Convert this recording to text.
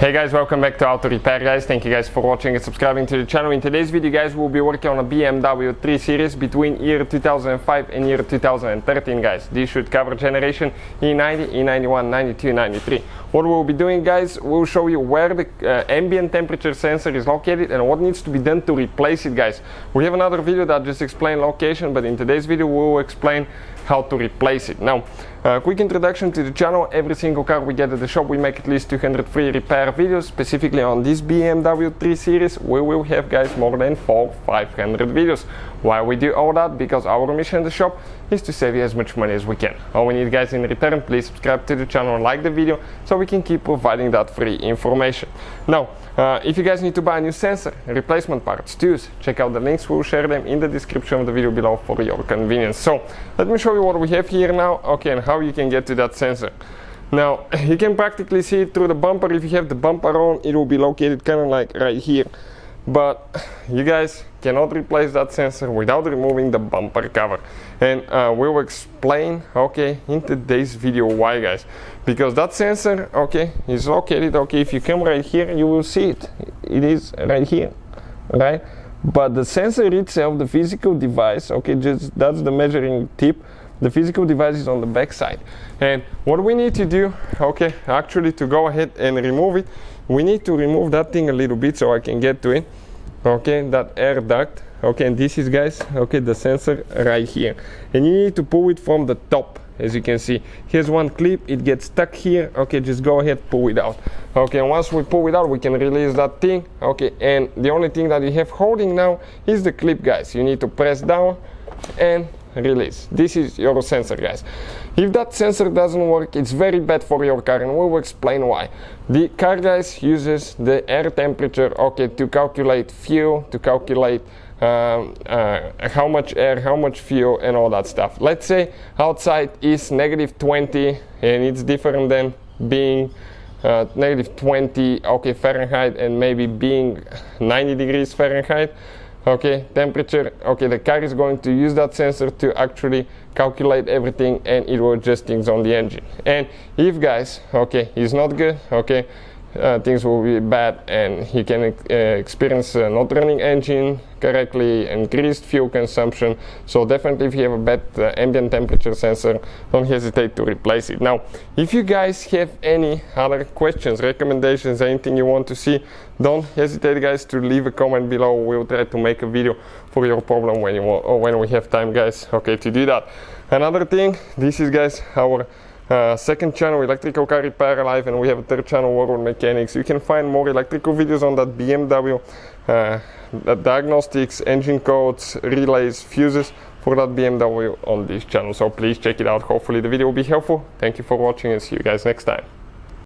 Hey guys, welcome back to Auto Repair guys. Thank you guys for watching and subscribing to the channel. In today's video guys, we'll be working on a BMW 3 Series between year 2005 and year 2013 guys. This should cover generation E90, E91, 92, 93. What we'll be doing guys, we'll show you where the ambient temperature sensor is located and what needs to be done to replace it guys. We have another video that just explains location, but in today's video we'll explain how to replace it. Now, quick introduction to the channel. Every single car we get at the shop, we make at least 200 free repair videos. Specifically on this BMW 3 Series, we will have guys more than 400-500 videos. Why we do all that? Because our mission in the shop is to save you as much money as we can. All we need guys in return, please subscribe to the channel and like the video so we can keep providing that free information. Now, if you guys need to buy a new sensor, replacement parts, tools, check out the links. We'll share them in the description of the video below for your convenience. So let me show you what we have here now, okay, and how you can get to that sensor. Now, you can practically see it through the bumper. If you have the bumper on, it will be located kind of like right here. But you guys cannot replace that sensor without removing the bumper cover. And we'll explain, okay, in today's video why guys. Because that sensor, okay, is located, okay, if you come right here, you will see it. It is right here, right? But the sensor itself, the physical device, okay, just that's the measuring tip. The physical device is on the back side. And what we need to do, okay, actually to go ahead and remove it, we need to remove that thing a little bit so I can get to it. Okay, that air duct. Okay, and this is guys, okay, the sensor right here. And you need to pull it from the top. As you can see, here's one clip, it gets stuck here. Okay, just go ahead, pull it out. Okay, and once we pull it out, we can release that thing. Okay, and the only thing that you have holding now is the clip guys. You need to press down and release. This is your sensor guys. If that sensor doesn't work, it's very bad for your car, and we will explain why. The car guys uses the air temperature, okay, to calculate fuel, to calculate how much air, how much fuel, and all that stuff. Let's say outside is -20 and it's different than being -20, okay, Fahrenheit, and maybe being 90 degrees Fahrenheit. Okay, temperature, okay, the car is going to use that sensor to actually calculate everything, and it will adjust things on the engine. And if guys, okay, it's not good, okay, things will be bad, and you can experience not running engine correctly, increased fuel consumption. So definitely if you have a bad ambient temperature sensor, don't hesitate to replace it. Now, if you guys have any other questions, recommendations, anything you want to see, don't hesitate guys to leave a comment below. We'll try to make a video for your problem when you want, or when we have time guys, okay, to do that. Another thing, this is guys our second channel, Electrical Car Repair Live, and we have a third channel, World Mechanics. You can find more electrical videos on that BMW, diagnostics, engine codes, relays, fuses for that BMW on this channel. So please check it out. Hopefully the video will be helpful. Thank you for watching, and see you guys next time.